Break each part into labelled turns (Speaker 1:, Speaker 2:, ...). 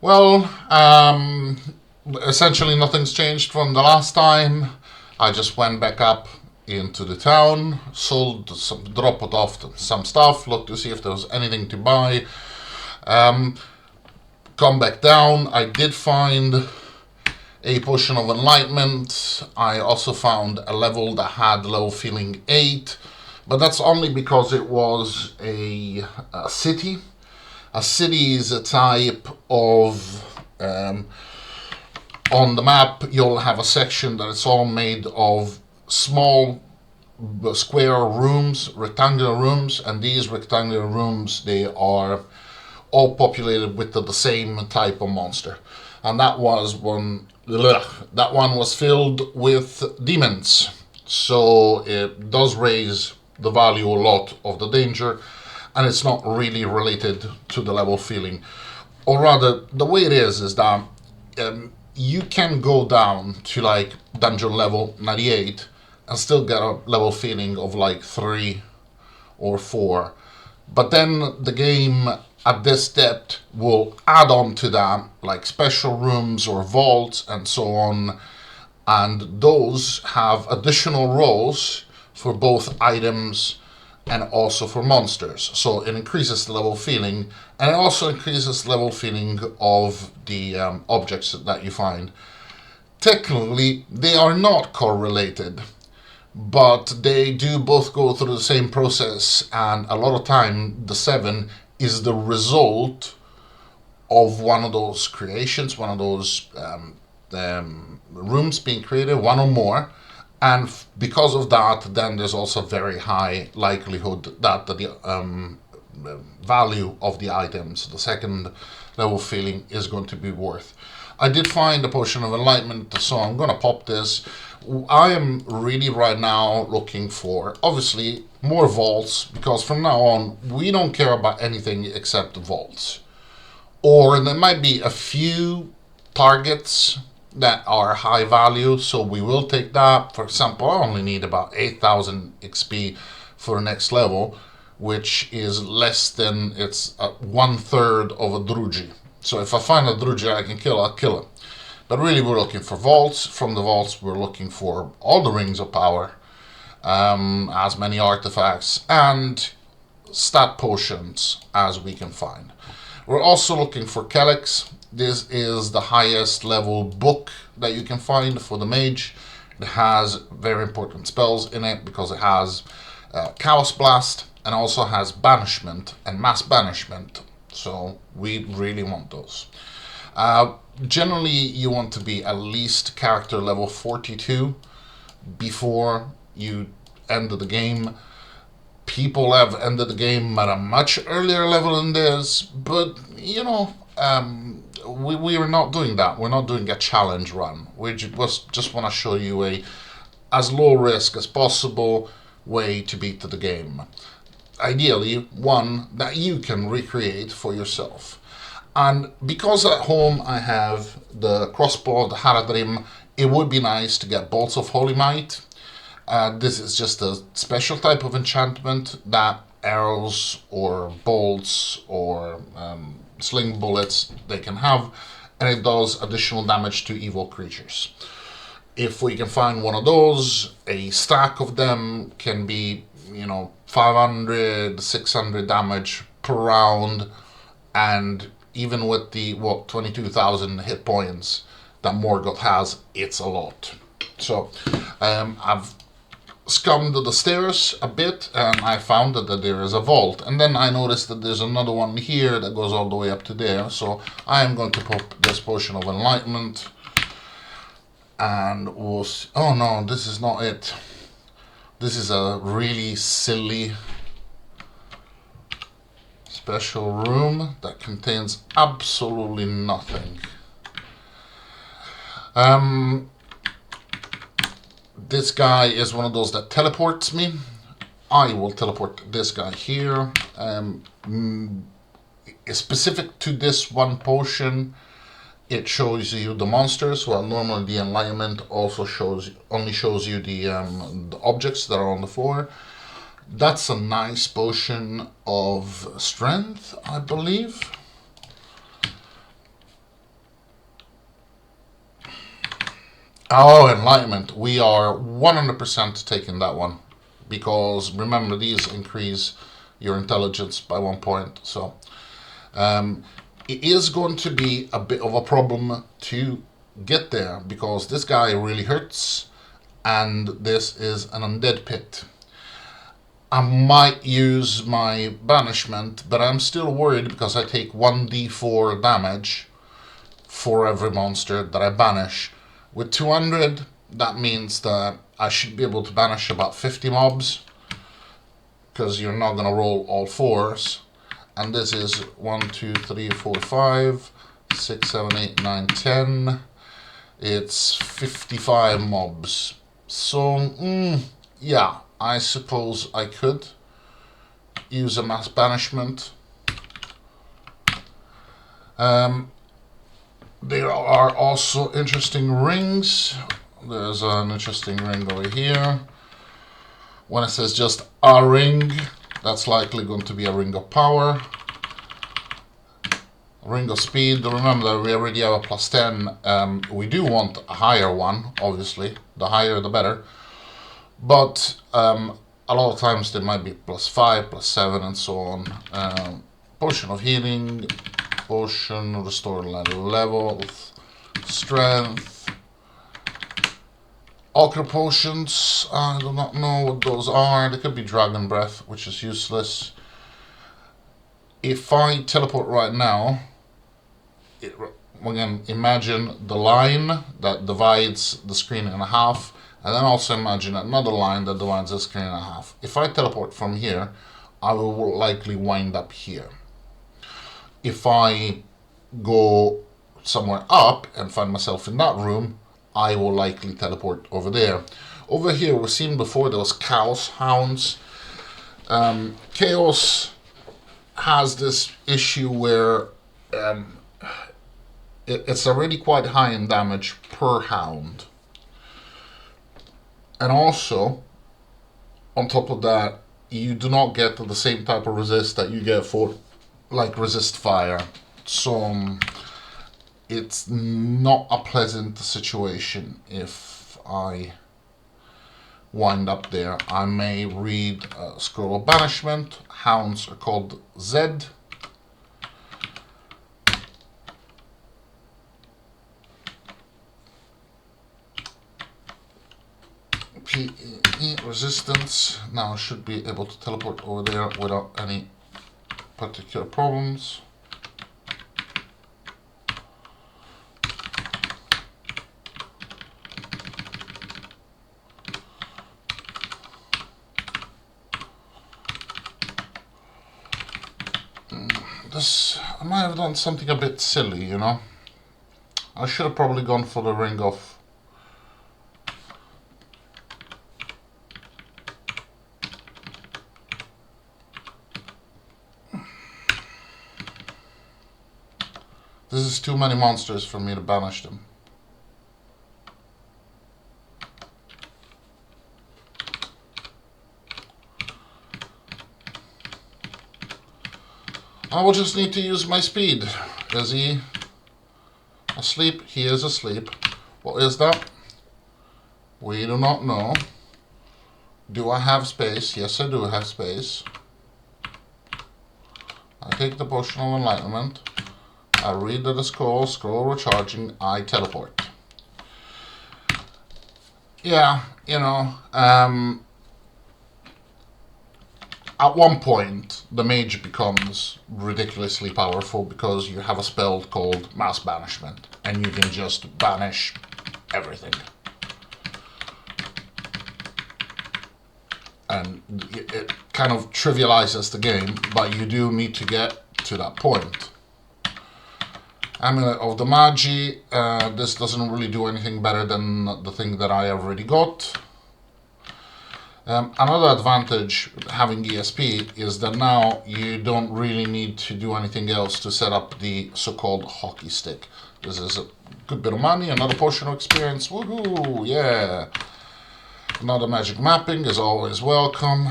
Speaker 1: Well, essentially nothing's changed from the last time. I just went back up into the town, dropped off some stuff, looked to see if there was anything to buy. Um, Come back down. I did find a potion of enlightenment. I also found a level that had level feeling 8, but that's only because it was a city. A city is a type of on the map you'll have a section that is all made of small square rooms, rectangular rooms, and these rectangular rooms, they are all populated with the same type of monster. And that one was filled with demons, so it does raise the value a lot of the danger, and it's not really related to the level feeling. Or rather, the way it is that you can go down to like dungeon level 98 and still get a level feeling of like 3 or 4. But then the game at this depth will add on to that like special rooms or vaults and so on, and those have additional rolls for both items and also for monsters. So it increases the level feeling, and it also increases the level feeling of the objects that you find. Technically, they are not correlated, but they do both go through the same process, and a lot of time the 7 is the result of one of those creations, one of those rooms being created, one or more. And because of that, then there's also very high likelihood that the value of the items, the second level feeling, is going to be worth. I did find a potion of enlightenment, so I'm going to pop this. I am really right now looking for, obviously, more vaults, because from now on, we don't care about anything except vaults. Or there might be a few targets that are high value, so we will take that. For example, I only need about 8,000 XP for the next level, which is less than, it's 1/3 of a Druji. So if I find a Druji I can kill, I'll kill it. But really we're looking for vaults. From the vaults we're looking for all the rings of power, as many artifacts, and stat potions as we can find. We're also looking for Calyx. This is the highest level book that you can find for the mage. It has very important spells in it because it has Chaos Blast and also has Banishment and Mass Banishment. So we really want those. Generally, you want to be at least character level 42 before you end the game. People have ended the game at a much earlier level than this, but you know, we are not doing that. We're not doing a challenge run. We just want to show you a as low risk as possible way to beat the game. Ideally, one that you can recreate for yourself. And because at home I have the crossbow, the Haradrim, it would be nice to get bolts of Holy Might. This is just a special type of enchantment that arrows or bolts or sling bullets they can have, and it does additional damage to evil creatures. If we can find one of those, a stack of them can be, 500, 600 damage per round, and even with the 22,000 hit points that Morgoth has, it's a lot. So I've scummed the stairs a bit, and I found that there is a vault, and then I noticed that there's another one here that goes all the way up to there. So I am going to pop this potion of enlightenment, and oh no, this is not it. This is a really silly special room that contains absolutely nothing. This guy is one of those that teleports me. I will teleport this guy here. Specific to this one potion, it shows you the monsters, while normally the enlightenment also only shows you the objects that are on the floor. That's a nice potion of strength, I believe. Oh, enlightenment. We are 100% taking that one. Because remember, these increase your intelligence by 1 point. So it is going to be a bit of a problem to get there because this guy really hurts and this is an undead pit. I might use my banishment, but I'm still worried because I take 1d4 damage for every monster that I banish. With 200, that means that I should be able to banish about 50 mobs because you're not going to roll all fours. And this is 1, 2, 3, 4, 5, 6, 7, 8, 9, 10. It's 55 mobs. So, yeah, I suppose I could use a mass banishment. There are also interesting rings. There's an interesting ring over here. When it says just a ring, that's likely going to be a ring of power. Ring of speed. Remember that we already have a plus 10. We do want a higher one, obviously. The higher the better. But a lot of times there might be plus 5, plus 7, and so on. Potion of healing. Potion, restore level, strength. Alchemy potions, I do not know what those are. They could be dragon breath, which is useless. If I teleport right now, again, imagine the line that divides the screen in half, and then also imagine another line that divides the screen in half. If I teleport from here, I will likely wind up here. If I go somewhere up and find myself in that room, I will likely teleport over there. Over here, we've seen before those Chaos Hounds. Chaos has this issue where it's already quite high in damage per hound. And also, on top of that, you do not get the same type of resist that you get for like resist fire. So it's not a pleasant situation if I wind up there. I may read a scroll of banishment. Hounds are called Z. PE resistance. Now I should be able to teleport over there without any particular problems. I might have done something a bit silly, you know. I should have probably gone for the ring of this is too many monsters for me to banish them. I will just need to use my speed. Is he asleep? He is asleep. What is that? We do not know. Do I have space? Yes, I do have space. I take the potion of enlightenment. I read the scroll recharging, I teleport. Yeah, you know, at one point, the mage becomes ridiculously powerful because you have a spell called Mass Banishment, and you can just banish everything. And it kind of trivializes the game, but you do need to get to that point. Amulet of the Magi, this doesn't really do anything better than the thing that I already got. Another advantage having ESP is that now you don't really need to do anything else to set up the so-called hockey stick. This is a good bit of money, another potion of experience, woohoo, yeah. Another magic mapping is always welcome.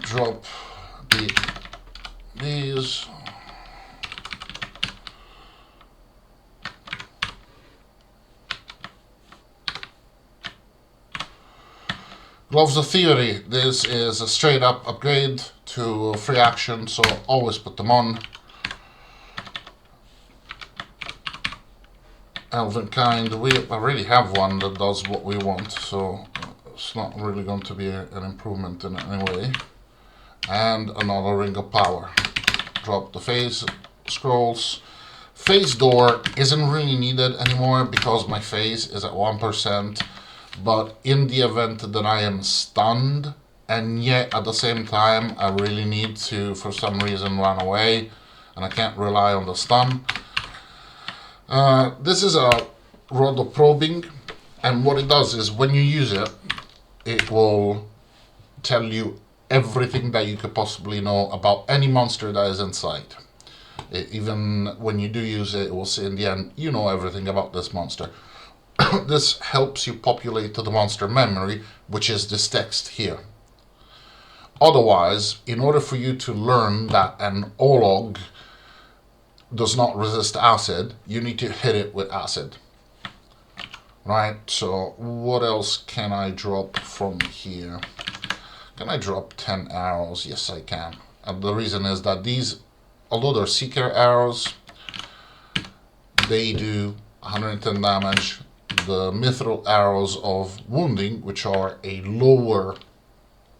Speaker 1: drop these. Gloves of Theory. This is a straight up upgrade to free action, so always put them on. Elvenkind, we already have one that does what we want, so it's not really going to be an improvement in any way. And another Ring of Power. Drop the phase scrolls. Phase door isn't really needed anymore because my phase is at 1%, but in the event that I am stunned and yet at the same time I really need to for some reason run away and I can't rely on the stun, this is a rod of probing, and what it does is when you use it, it will tell you everything that you could possibly know about any monster that is inside. Even when you do use it, it will say in the end, you know everything about this monster. This helps you populate the monster memory, which is this text here. Otherwise, in order for you to learn that an Olog does not resist acid, you need to hit it with acid. Right, so what else can I drop from here? Can I drop 10 arrows? Yes, I can. And the reason is that these, although they're Seeker arrows, they do 110 damage. The Mithril arrows of wounding, which are a lower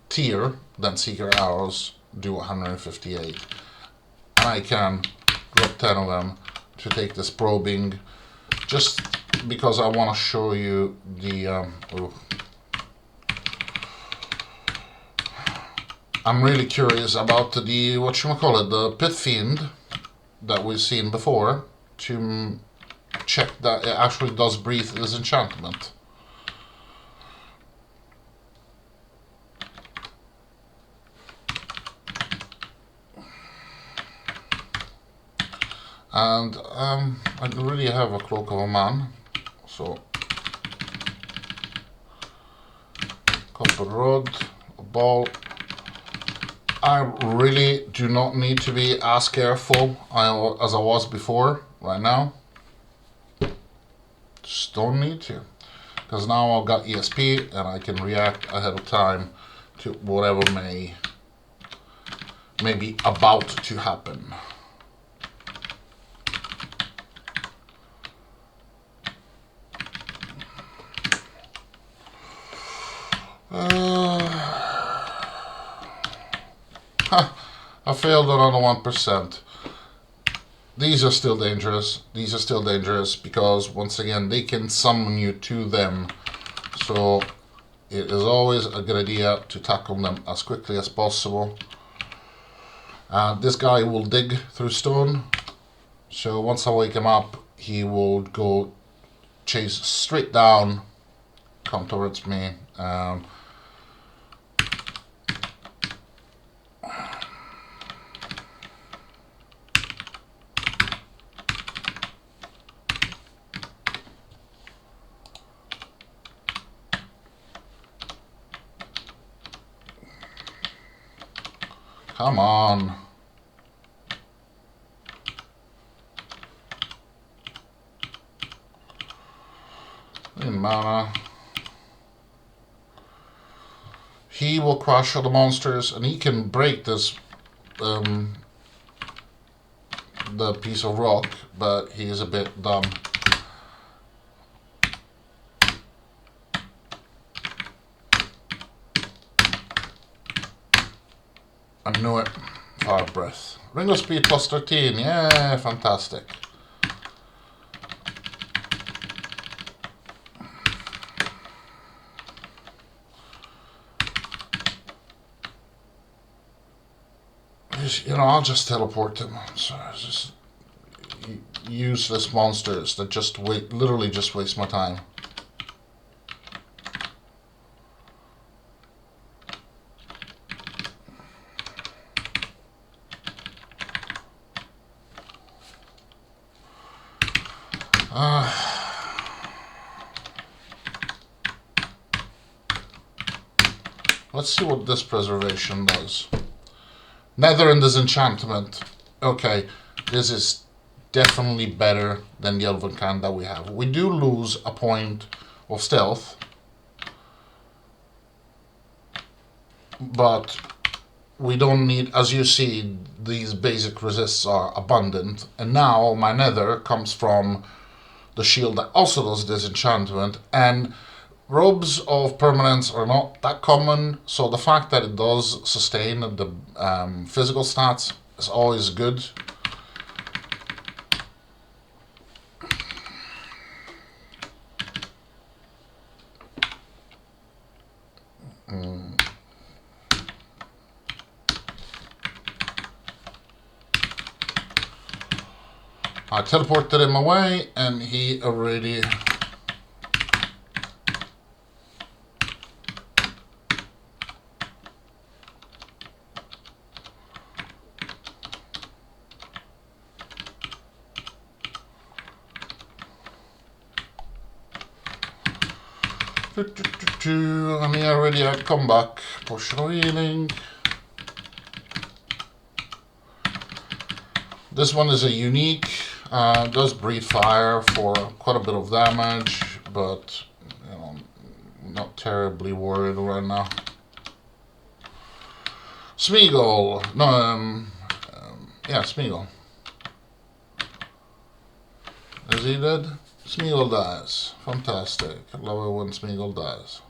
Speaker 1: tier than Seeker arrows, do 158. And I can drop 10 of them to take this probing, just because I want to show you the I'm really curious about the the Pit Fiend that we've seen before, to check that it actually does breathe this enchantment. And I really have a Cloak of a Man, so copper rod, a ball. I really do not need to be as careful as I was before right now. Just don't need to, because now I've got ESP and I can react ahead of time to whatever may be about to happen. I failed another 1%. These are still dangerous. These are still dangerous because, once again, they can summon you to them. So it is always a good idea to tackle them as quickly as possible. This guy will dig through stone. So once I wake him up, he will go chase straight down, come towards me. Come on. In mana. He will crush other monsters, and he can break this the piece of rock, but he is a bit dumb. I knew it. Fire Breath. Ring of Speed plus 13. Yeah, fantastic. You know, I'll just teleport them. So it's just useless monsters that just literally just waste my time. Let's see what this preservation does. Nether and disenchantment. Okay, this is definitely better than the elven kind that we have. We do lose a point of stealth, but we don't need, as you see, these basic resists are abundant, and now my nether comes from the shield that also does disenchantment, and robes of permanence are not that common, so the fact that it does sustain the physical stats is always good. I teleported him away and he already and he already had comeback. Potion healing. This one is a unique. Does breathe fire for quite a bit of damage, but you know, not terribly worried right now. Smeagol. No, yeah, Smeagol. Is he dead? Smeagol dies. Fantastic. I love it when Smeagol dies.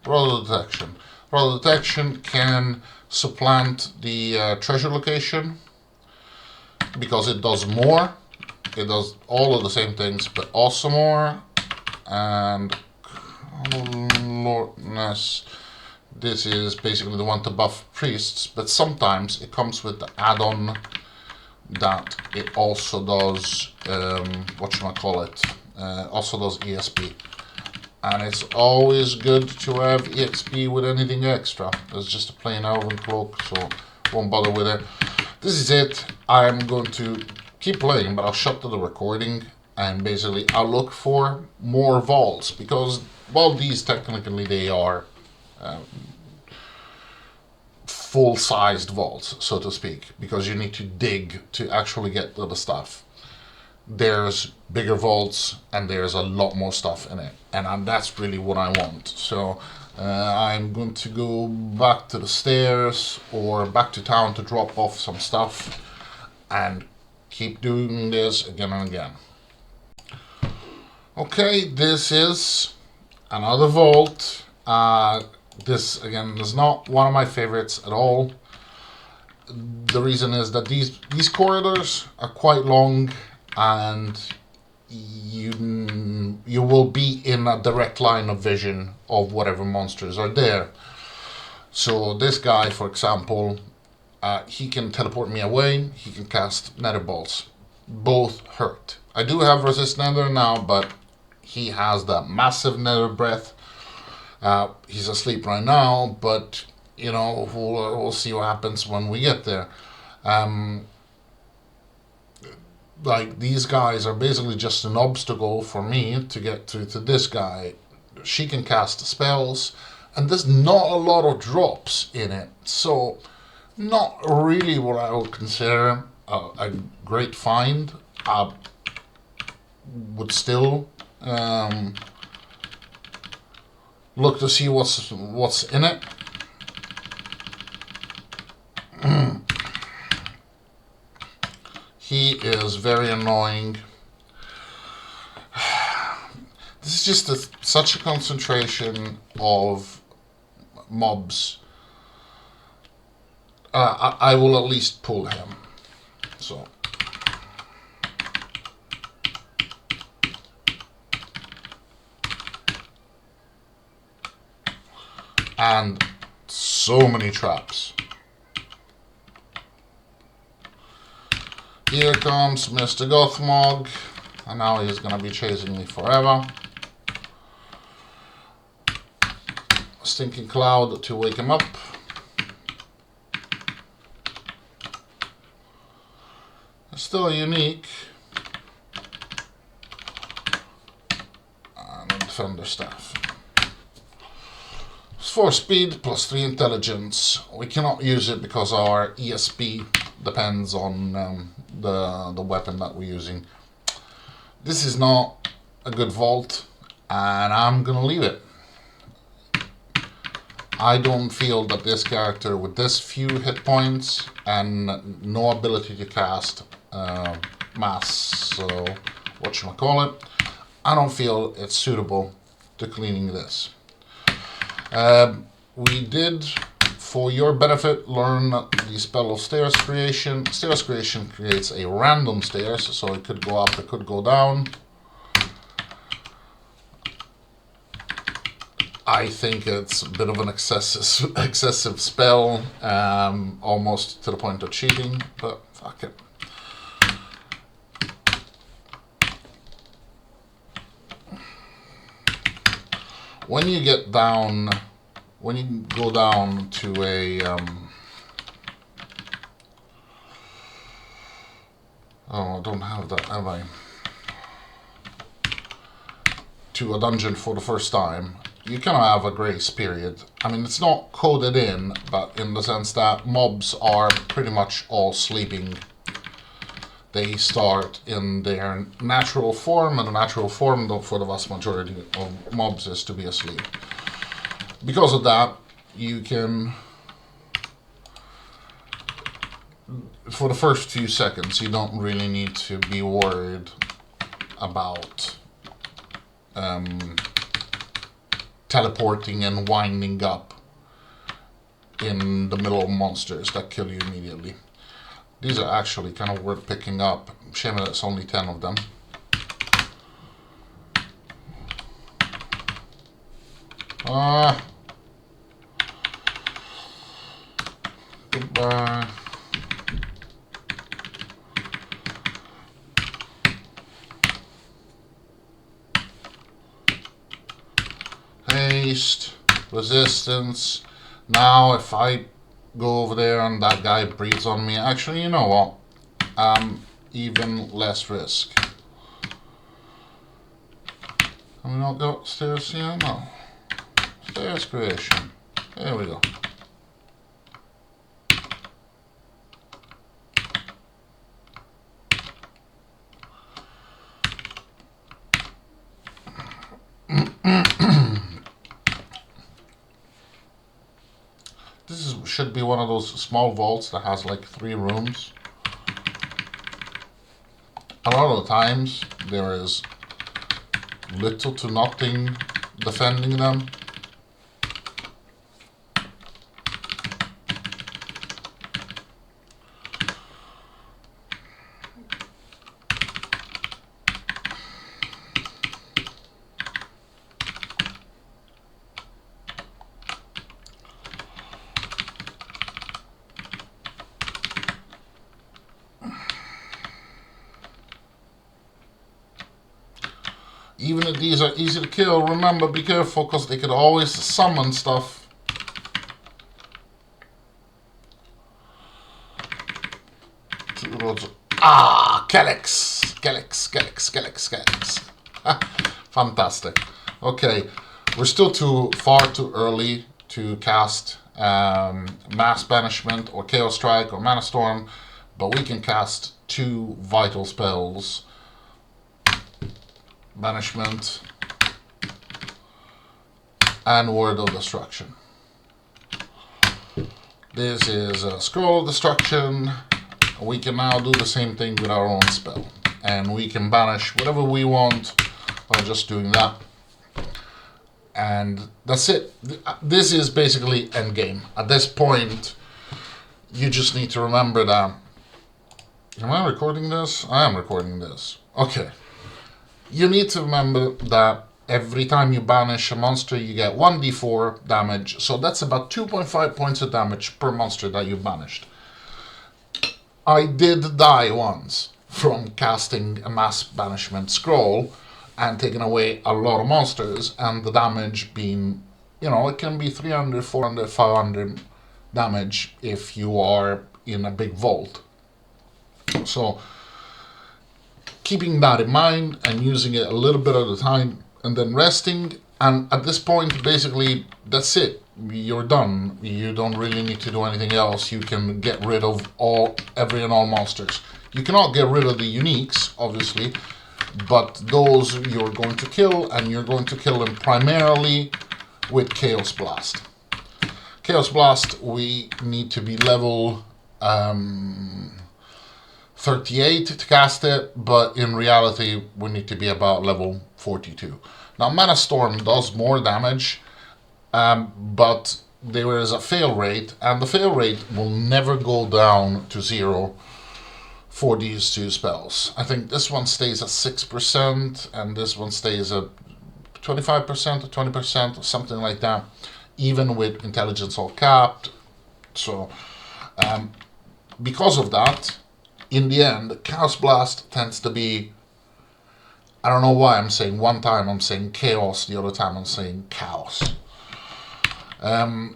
Speaker 1: Rod detection. Rod detection can supplant the treasure location because it does more. It does all of the same things, but also more. And Lordness, this is basically the one to buff priests, but sometimes it comes with the add-on that it also does, whatchamacallit, also does ESP. And it's always good to have EXP with anything extra. It's just a plain elven cloak, so won't bother with it. This is it. I'm going to keep playing, but I'll shut to the recording, and basically I'll look for more vaults, because while these technically they are full-sized vaults, so to speak, because you need to dig to actually get to the stuff. There's bigger vaults and there's a lot more stuff in it, and that's really what I want. So I'm going to go back to the stairs or back to town to drop off some stuff and keep doing this again and again. Okay, this is another vault. This again is not one of my favorites at all. The reason is that these corridors are quite long, and you will be in a direct line of vision of whatever monsters are there. So this guy, for example, he can teleport me away. He can cast nether bolts. Both hurt. I do have resist nether now, but he has that massive nether breath. He's asleep right now, but you know, we'll see what happens when we get there. Like, these guys are basically just an obstacle for me to get to this guy. She can cast spells, and there's not a lot of drops in it, so not really what I would consider a great find. I would still look to see what's in it. He is very annoying. This is just such a concentration of mobs. I will at least pull him. So. And so many traps. Here comes Mr. Gothmog, and now he's gonna be chasing me forever. Stinking Cloud to wake him up. Still unique. And a Defender Staff. 4 speed plus 3 intelligence. We cannot use it because our ESP depends on the weapon that we're using. This is not a good vault, and I'm gonna leave it. I don't feel that this character with this few hit points and no ability to cast mass, so whatchamacallit, I don't feel it's suitable to cleaning this. We did, for your benefit, learn the spell of Stairs Creation. Stairs Creation creates a random stairs, so it could go up, it could go down. I think it's a bit of an excessive spell, almost to the point of cheating, but fuck it. When you get down, when you go down to a oh, I don't have that, have I? To a dungeon for the first time, you kind of have a grace period. I mean, it's not coded in, but in the sense that mobs are pretty much all sleeping. They start in their natural form, and the natural form for the vast majority of mobs is to be asleep. Because of that, you can, for the first few seconds, you don't really need to be worried about teleporting and winding up in the middle of monsters that kill you immediately. These are actually kind of worth picking up. Shame that it's only 10 of them. Goodbye. Haste, resistance. Now if I go over there and that guy breathes on me, actually, you know what? Even less risk. Have we not got stairs here? No. Stairs creation. There we go. Should be one of those small vaults that has like 3 rooms. A lot of the times there is little to nothing defending them. Even if these are easy to kill, remember, be careful, because they could always summon stuff. Calyx! Fantastic. Okay, we're still far too early to cast Mass Banishment or Chaos Strike or Mana Storm, but we can cast 2 vital spells. Banishment and Word of Destruction. This is a Scroll of Destruction. We can now do the same thing with our own spell, and we can banish whatever we want by just doing that, and that's it. This is basically endgame. At this point, you just need to remember that. Am I recording this? I am recording this. Okay. You need to remember that every time you banish a monster, you get 1d4 damage. So that's about 2.5 points of damage per monster that you banished. I did die once from casting a Mass Banishment Scroll and taking away a lot of monsters, and the damage being you know, it can be 300, 400, 500 damage if you are in a big vault. So keeping that in mind and using it a little bit at a time and then resting, and at this point basically that's it, you're done. You don't really need to do anything else. You can get rid of every and all monsters. You cannot get rid of the uniques, obviously, but those you're going to kill, and you're going to kill them primarily with Chaos Blast. Chaos Blast, we need to be level 38 to cast it, but in reality we need to be about level 42. Now Mana Storm does more damage, but there is a fail rate, and the fail rate will never go down to 0 for these two spells. I think this one stays at 6% and this one stays at 25% or 20% or something like that, even with intelligence all capped. So because of that, in the end, Chaos Blast tends to be, I don't know why I'm saying one time I'm saying chaos, the other time I'm saying chaos. At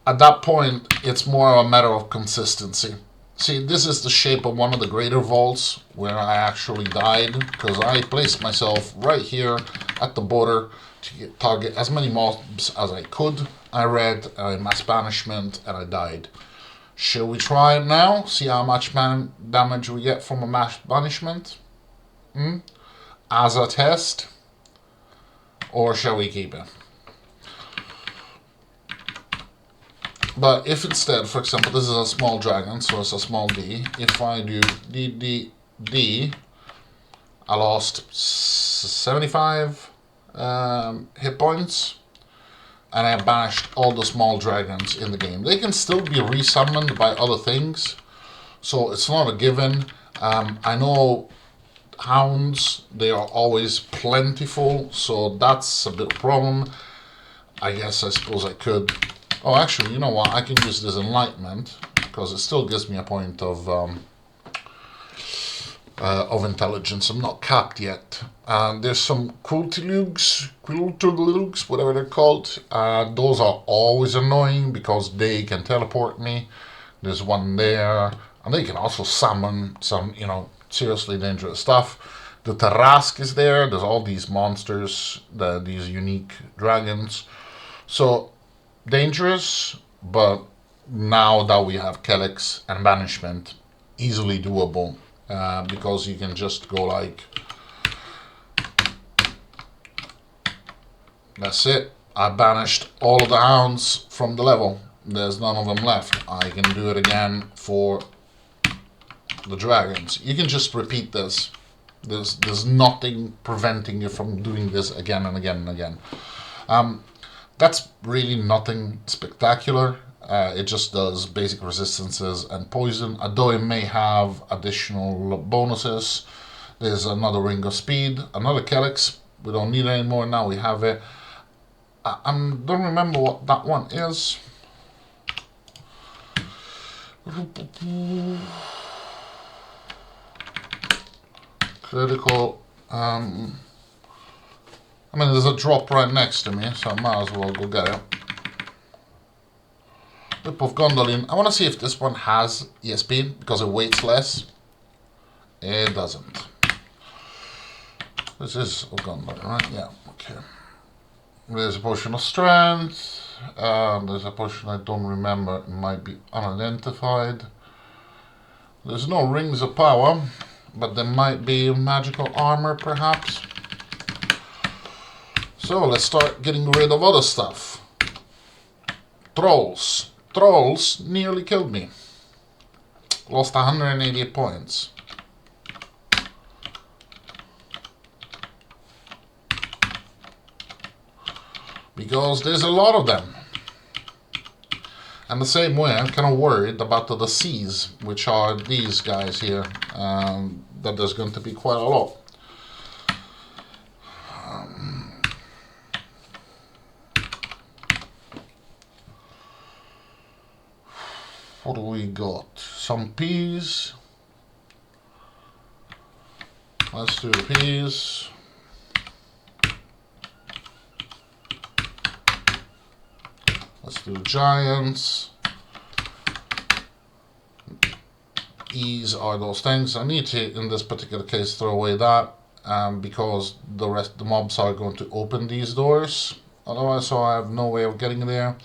Speaker 1: that point, it's more a matter of consistency. See, this is the shape of one of the greater vaults where I actually died, because I placed myself right here at the border to target as many mobs as I could. I read Mass Banishment and I died. Shall we try it now? See how much damage we get from a Mass Banishment? As a test? Or shall we keep it? But if instead, for example, this is a small dragon, so it's a small D. If I do D, I lost 75 hit points, and I banished all the small dragons in the game. They can still be resummoned by other things, so it's not a given. I know hounds, they are always plentiful, so that's a bit of a problem. I suppose I could. Oh, actually, you know what? I can use this Enlightenment, because it still gives me a point of intelligence. I'm not capped yet. There's some Quiltilugs, whatever they're called. Those are always annoying because they can teleport me. There's one there, and they can also summon some, seriously dangerous stuff. The Tarask is there. There's all these monsters, these unique dragons. So dangerous, but now that we have Kelix and Banishment, easily doable, because you can just go like, that's it, I banished all of the hounds from the level, there's none of them left. I can do it again for the dragons. You can just repeat this. There's nothing preventing you from doing this again and again and again. That's really nothing spectacular. It just does basic resistances and poison, although it may have additional bonuses. There's another Ring of Speed, another Kelix. We don't need it anymore, now we have it. I don't remember what that one is. Critical. There's a drop right next to me, so I might as well go get it. Whip of Gondolin. I want to see if this one has ESP, because it weights less. It doesn't. This is of Gondolin, right? Yeah, okay. There's a potion of strength. There's a potion I don't remember. It might be unidentified. There's no rings of power, but there might be magical armor, perhaps. So let's start getting rid of other stuff. Trolls. Trolls nearly killed me. Lost 188 points. Because there's a lot of them. And the same way, I'm kind of worried about the Seas, which are these guys here, that there's going to be quite a lot. What do we got? Some peas. Let's do peas. Let's do giants. E's are those things. I need to, in this particular case, throw away that because the mobs are going to open these doors. Otherwise, so I have no way of getting there.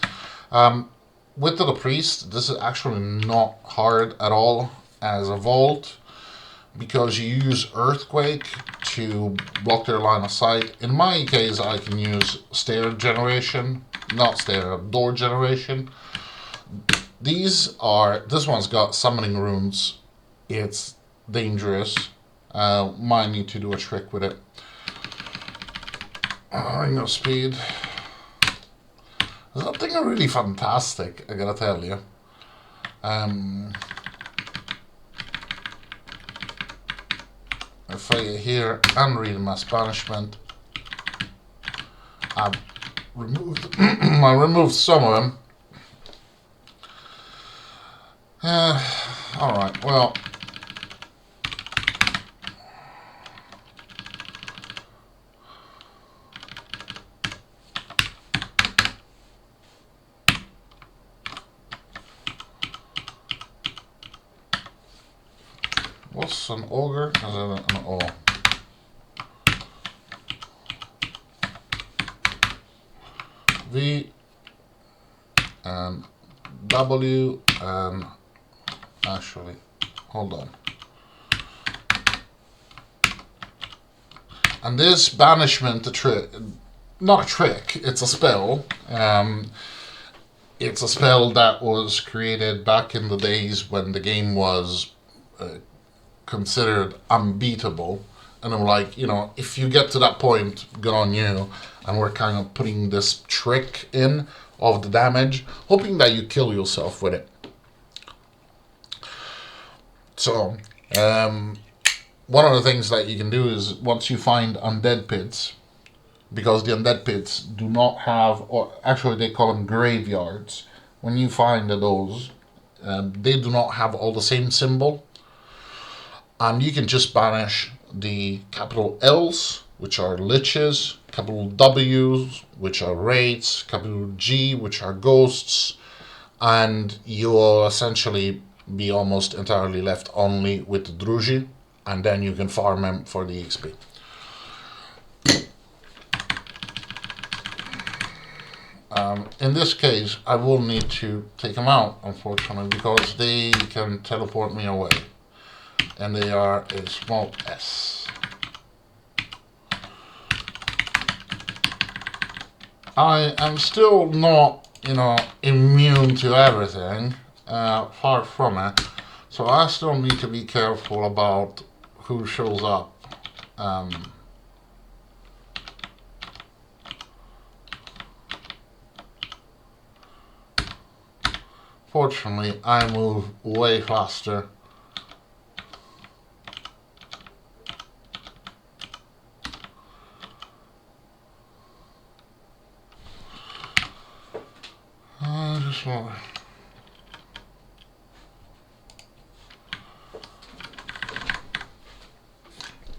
Speaker 1: With the priest, this is actually not hard at all as a vault because you use earthquake to block their line of sight. In my case, I can use stair generation, not stair, door generation. This one's got summoning runes. It's dangerous. Might need to do a trick with it. Ring of speed. There's nothing really fantastic, I gotta tell you. If I get here and read mass banishment, I removed some of them. Alright, well. What's an ogre? Is it an O? V and W and actually, hold on. And this banishment, not a trick, it's a spell. It's a spell that was created back in the days when the game was considered unbeatable. And I'm like, if you get to that point, good on you. And we're kind of putting this trick in of the damage, hoping that you kill yourself with it. So, one of the things that you can do is once you find undead pits, because the undead pits do not have, or actually they call them graveyards. When you find those, they do not have all the same symbol. And you can just banish the capital L's, which are liches, capital W's, which are wraiths, capital G, which are ghosts, and you will essentially be almost entirely left only with the druji, and then you can farm them for the XP. In this case, I will need to take them out, unfortunately, because they can teleport me away. And they are a small s. I am still not, immune to everything, far from it. So I still need to be careful about who shows up. Fortunately, I move way faster. Just more.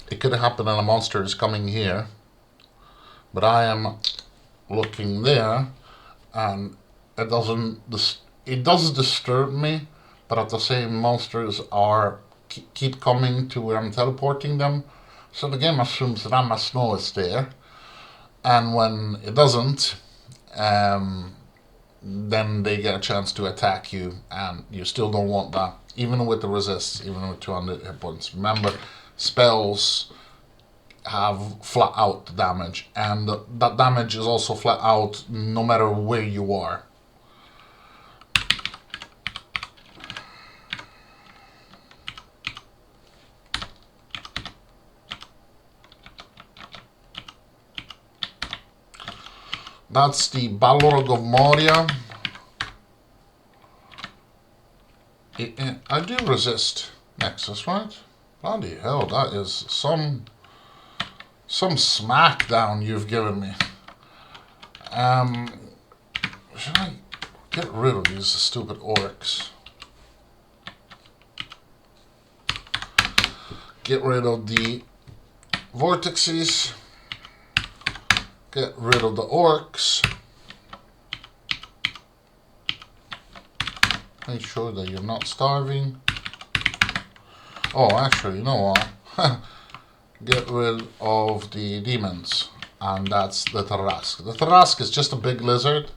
Speaker 1: It could happen and a monster is coming here, but I am looking there, and it does disturb me, but at the same monsters keep coming to where I'm teleporting them, so the game assumes that I must know it's there, and when it doesn't, then they get a chance to attack you, and you still don't want that, even with the resists, even with 200 hit points. Remember, spells have flat out damage, and that damage is also flat out no matter where you are. That's the Balrog of Moria. I do resist Nexus, right? Bloody hell, that is some smackdown you've given me. Should I get rid of these stupid orcs? Get rid of the vortexes. Get rid of the orcs. make sure that you're not starving. Oh, actually, you know what? Get rid of the demons, and that's the Tarrasque. The Tarrasque is just a big lizard,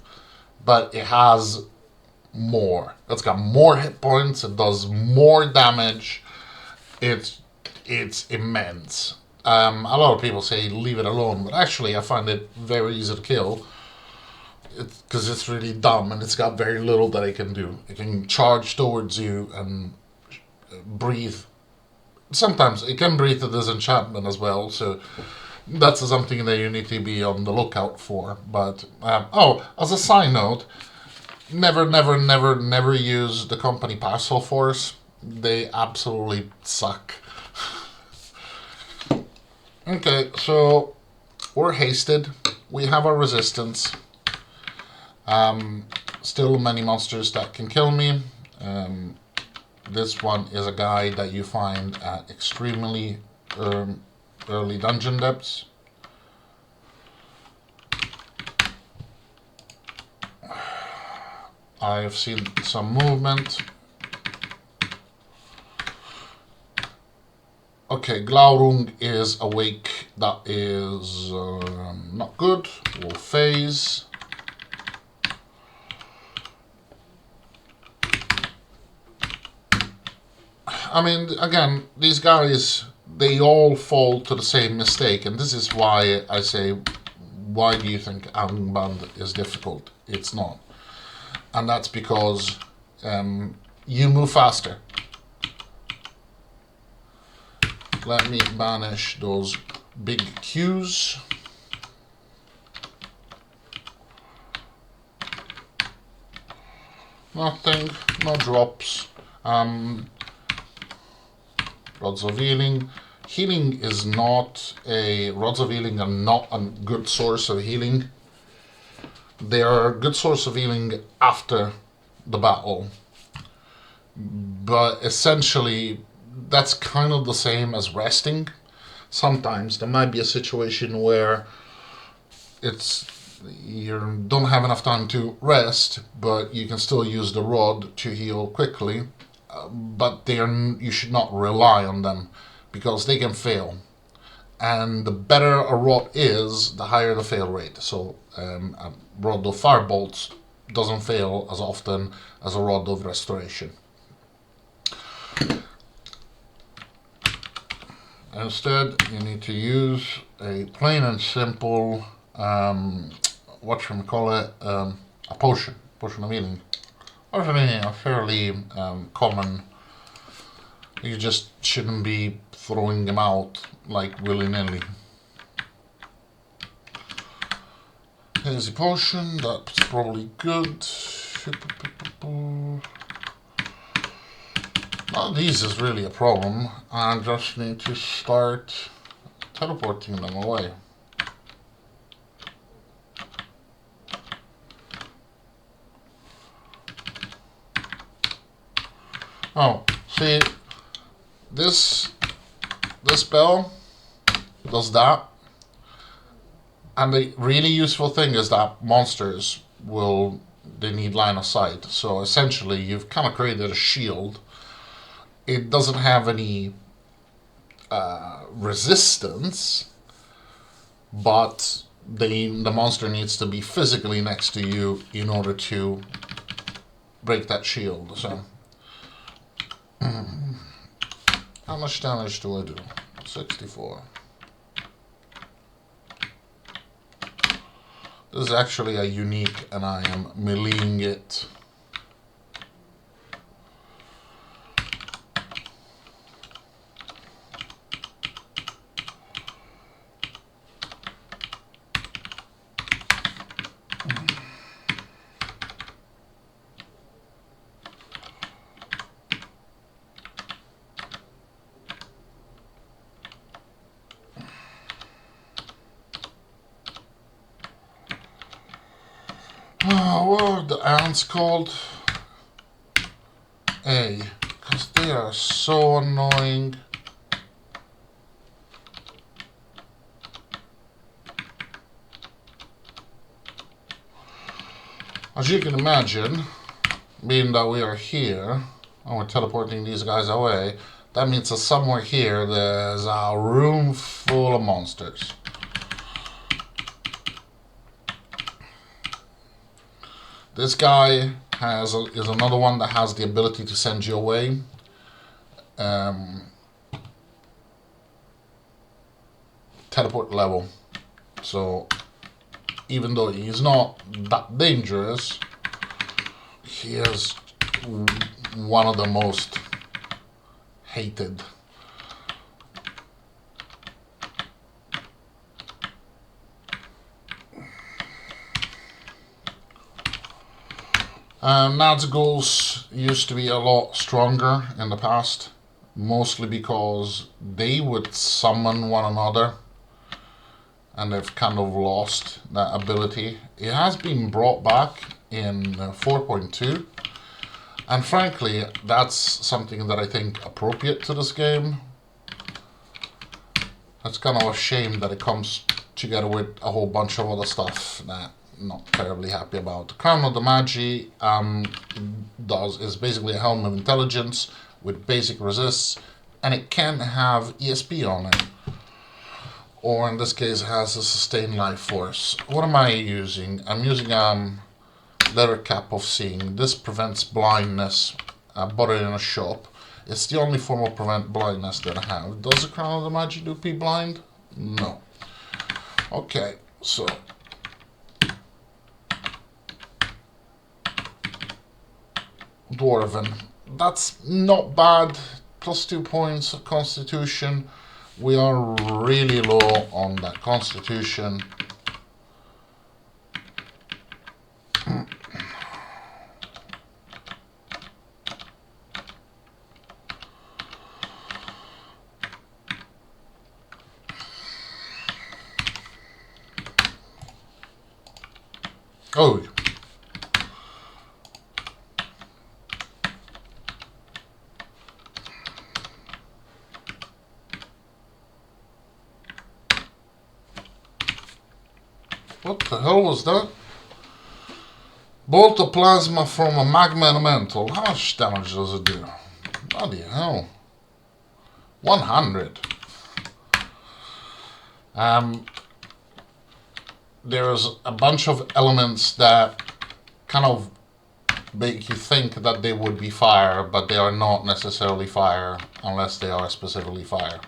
Speaker 1: but it has more. It's got more hit points. It does more damage. It's immense. A lot of people say leave it alone, but actually I find it very easy to kill. Because it's really dumb and it's got very little that it can do. It can charge towards you and breathe. Sometimes it can breathe a disenchantment as well, so that's something that you need to be on the lookout for. But, as a side note, never use the company Parcel Force. They absolutely suck. Okay, so we're hasted. We have our resistance. Still many monsters that can kill me. This one is a guy that you find at extremely early dungeon depths. I've seen some movement. Okay, Glaurung is awake. That is not good. We'll phase. I mean, again, these guys, they all fall to the same mistake, and this is why I say, why do you think Angband is difficult? It's not. And that's because you move faster. Let me banish those big Qs. Nothing, no drops. Rods of healing. Healing is not a... Rods of healing are not a good source of healing. They are a good source of healing after the battle. But essentially, that's kind of the same as resting. Sometimes there might be a situation where you don't have enough time to rest, but you can still use the rod to heal quickly. But you should not rely on them because they can fail. And the better a rod is, the higher the fail rate. So a rod of firebolts doesn't fail as often as a rod of restoration. Instead, you need to use a plain and simple, a potion of healing. Actually, a fairly common. You just shouldn't be throwing them out like willy-nilly. Here's a potion, that's probably good. None of these is really a problem. I just need to start teleporting them away. Oh, see, this spell does that, and the really useful thing is that monsters they need line of sight. So essentially, you've kind of created a shield. It doesn't have any resistance, but the monster needs to be physically next to you in order to break that shield. So. How much damage do I do? 64. This is actually a unique, and I am meleeing it. What are the ants called? A, because they are so annoying. As you can imagine, being that we are here and we're teleporting these guys away, that means that somewhere here there's a room full of monsters. This guy is another one that has the ability to send you away. Teleport level. So even though he's not that dangerous, he is one of the most hated. Nazguls used to be a lot stronger in the past, mostly because they would summon one another, and they've kind of lost that ability. It has been brought back in 4.2, and frankly, that's something that I think appropriate to this game. It's kind of a shame that it comes together with a whole bunch of other stuff that I'm not terribly happy about. The Crown of the Magi is basically a helm of intelligence with basic resists, and it can have ESP on it. Or in this case, it has a sustained life force. What am I using? I'm using leather cap of seeing. This prevents blindness. I bought it in a shop. It's the only form of prevent blindness that I have. Does the Crown of the Magi do P blind? No. Okay, so Dwarven. That's not bad. Plus 2 points of Constitution. We are really low on that Constitution. Oh. What the hell was that? Bolt of plasma from a magma elemental. How much damage does it do? Bloody hell. 100. There's a bunch of elements that kind of make you think that they would be fire, but they are not necessarily fire unless they are specifically fire.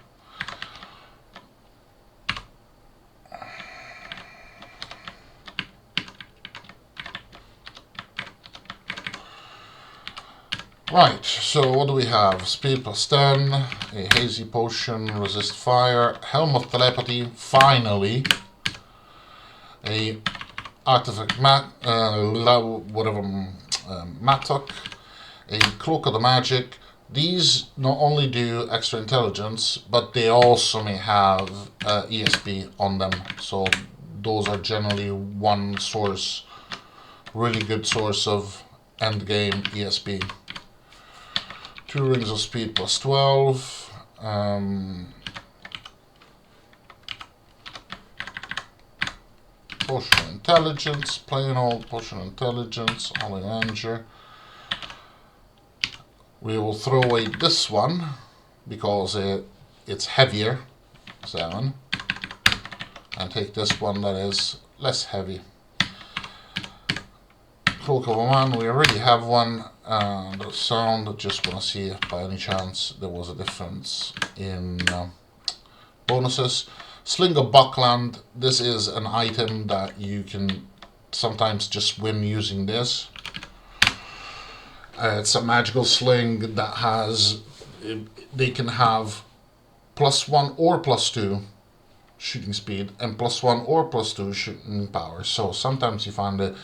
Speaker 1: Right, so what do we have? Speed plus 10, a hazy potion, resist fire, helm of telepathy, finally, a artifact mattock, a cloak of the magic. These not only do extra intelligence, but they also may have ESP on them. So those are generally one source, really good source of end game ESP. 2 rings of speed plus 12. Potion of intelligence, plain old potion of intelligence, Holy Ranger. We will throw away this one because it's heavier, 7, and take this one that is less heavy. Cloak of a Man, we already have one. The sound, I just want to see if by any chance there was a difference in bonuses. Sling of Buckland, this is an item that you can sometimes just win using this. It's a magical sling that has, they can have +1 or +2 shooting speed and +1 or +2 shooting power. So sometimes you find it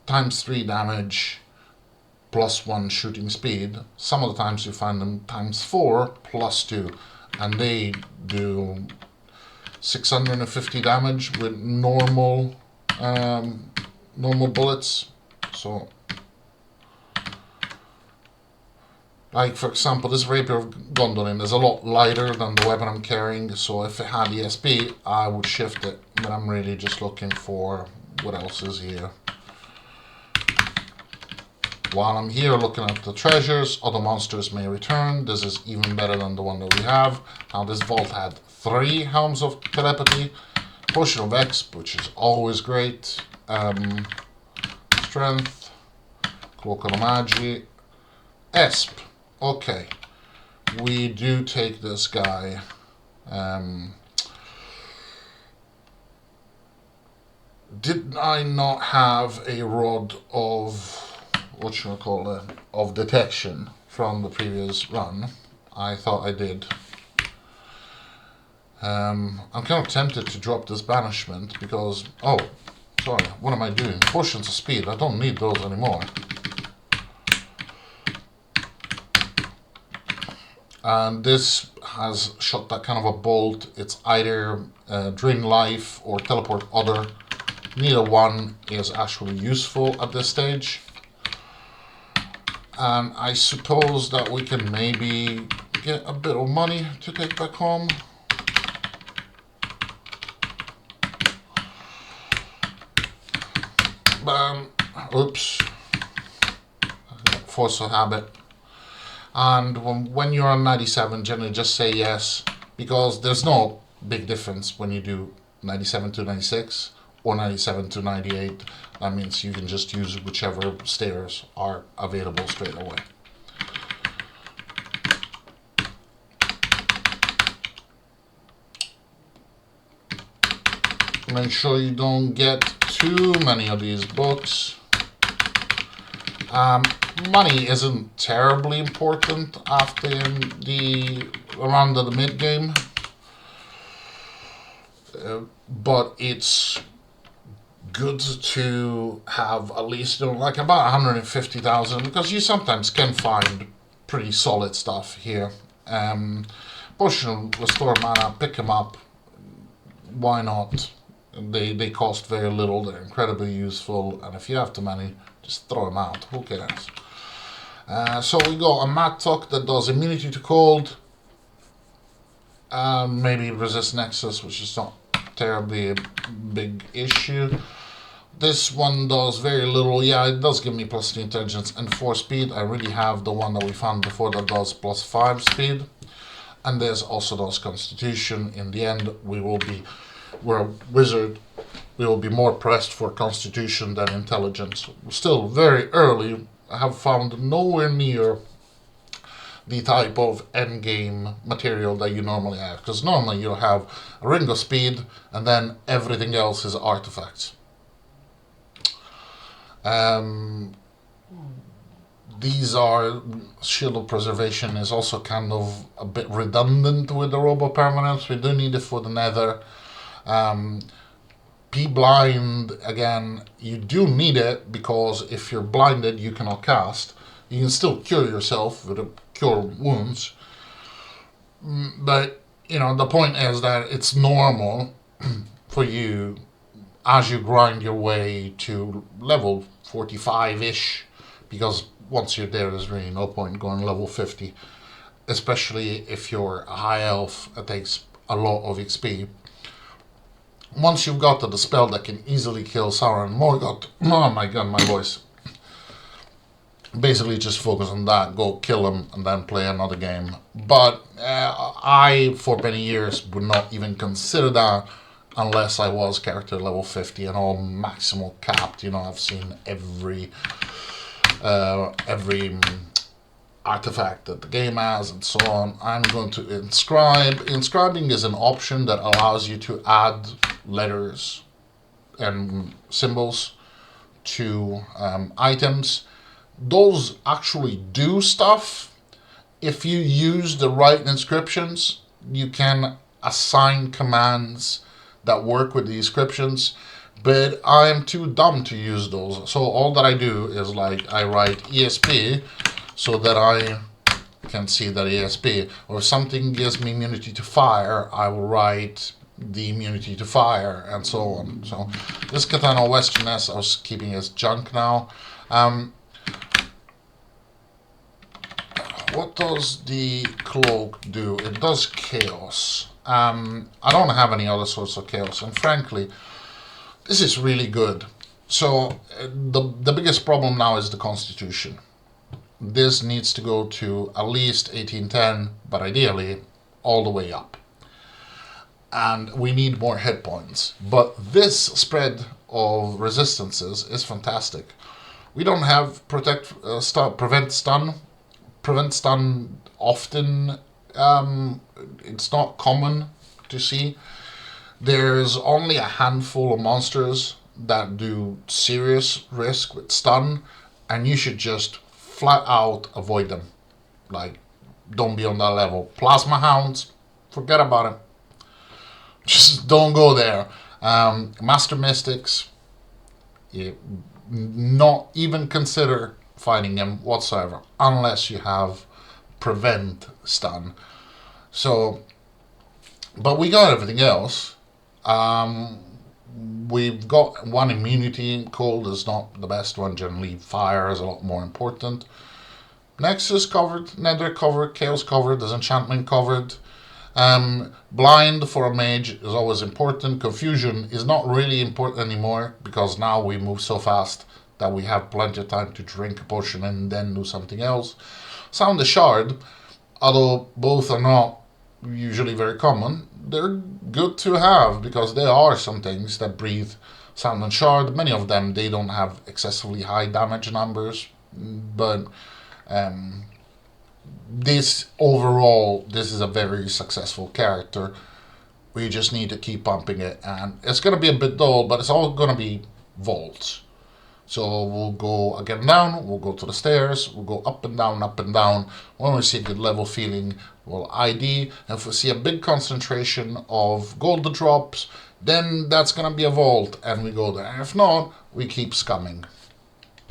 Speaker 1: ×3 damage +1 shooting speed. Some of the times you find them ×4 +2, and they do 650 damage with normal bullets. So, like for example, this Rapier of Gondolin is a lot lighter than the weapon I'm carrying. So if it had ESP, I would shift it. But I'm really just looking for what else is here. While I'm here looking at the treasures, other monsters may return. This is even better than the one that we have. Now this vault had 3 Helms of Telepathy, Potion of Exp, which is always great, Strength, Cloak of Magi, Esp. Okay, we do take this guy. Did I not have a rod of, what should I call it, of detection from the previous run? I thought I did. I'm kind of tempted to drop this banishment because, oh, sorry, what am I doing? Potions of speed, I don't need those anymore. And this has shot that kind of a bolt. It's either drain life or teleport other. Neither one is actually useful at this stage. And I suppose that we can maybe get a bit of money to take back home. Oops. Force of habit. And when you're on 97, generally just say yes, because there's no big difference when you do 97 to 96 or 97 to 98. That means you can just use whichever stairs are available straight away. Make sure you don't get too many of these books. Money isn't terribly important after around the mid game, but it's good to have at least like about 150,000, because you sometimes can find pretty solid stuff here. Potion restore mana, pick them up. Why not? They cost very little. They're incredibly useful, and if you have the money, just throw them out. Who cares? So we got a Mattock that does immunity to cold, maybe resist Nexus, which is not terribly a big issue. This one does very little. Yeah, it does give me +3 intelligence and 4 speed. I really have the one that we found before that does +5 speed, and there's also does constitution. In the end, we're a wizard. We will be more pressed for constitution than intelligence. Still very early. I have found nowhere near the type of endgame material that you normally have, because normally you'll have a ring of speed and then everything else is artifacts. These are Shield of Preservation is also kind of a bit redundant with the Robo Permanents. We do need it for the Nether. Be blind, again, you do need it, because if you're blinded you cannot cast. You can still cure yourself with a cure wounds, but you know, the point is that it's normal for you, as you grind your way to level 45-ish, because once you're there there's really no point going level 50, especially if you're a high elf. It takes a lot of XP. Once you've got the spell that can easily kill Sauron and Morgoth, oh my god, my voice. Basically just focus on that, go kill them, and then play another game. But I, for many years, would not even consider that unless I was character level 50 and all maximal capped. You know, I've seen every artifact that the game has and so on. I'm going to inscribe. Inscribing is an option that allows you to add letters and symbols to items. Those actually do stuff. If you use the right inscriptions, you can assign commands that work with the inscriptions, but I'm too dumb to use those. So all that I do is like I write ESP so that I can see that ESP, or if something gives me immunity to fire, I will write the immunity to fire, and so on. So this Katana Western S I was keeping as junk now. What does the cloak do? It does chaos. I don't have any other sorts of chaos, and frankly, this is really good. So the biggest problem now is the constitution. This needs to go to at least 1810, but ideally all the way up. And we need more hit points. But this spread of resistances is fantastic. We don't have prevent stun. Prevent stun often. It's not common to see. There's only a handful of monsters that do serious risk with stun, and you should just flat out avoid them. Like, don't be on that level. Plasma Hounds, forget about it. Just don't go there. Master Mystics, not even consider fighting them whatsoever, unless you have prevent stun. So, but we got everything else. We've got one immunity. Cold is not the best one. Generally, fire is a lot more important. Nexus covered, Nether covered, Chaos covered, Disenchantment covered. Blind for a mage is always important. Confusion is not really important anymore because now we move so fast that we have plenty of time to drink a potion and then do something else. Sound the Shard, although both are not usually very common, they're good to have because there are some things that breathe Sound and Shard. Many of them, they don't have excessively high damage numbers, but this overall, this is a very successful character. We just need to keep pumping it, and it's going to be a bit dull, but it's all going to be vaults. So we'll go again down, we'll go to the stairs, we'll go up and down, up and down. When we see a good level feeling, we'll ID. And if we see a big concentration of gold drops, then that's going to be a vault, and we go there. If not, we keep scumming.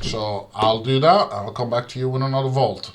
Speaker 1: So I'll do that, I'll come back to you with another vault.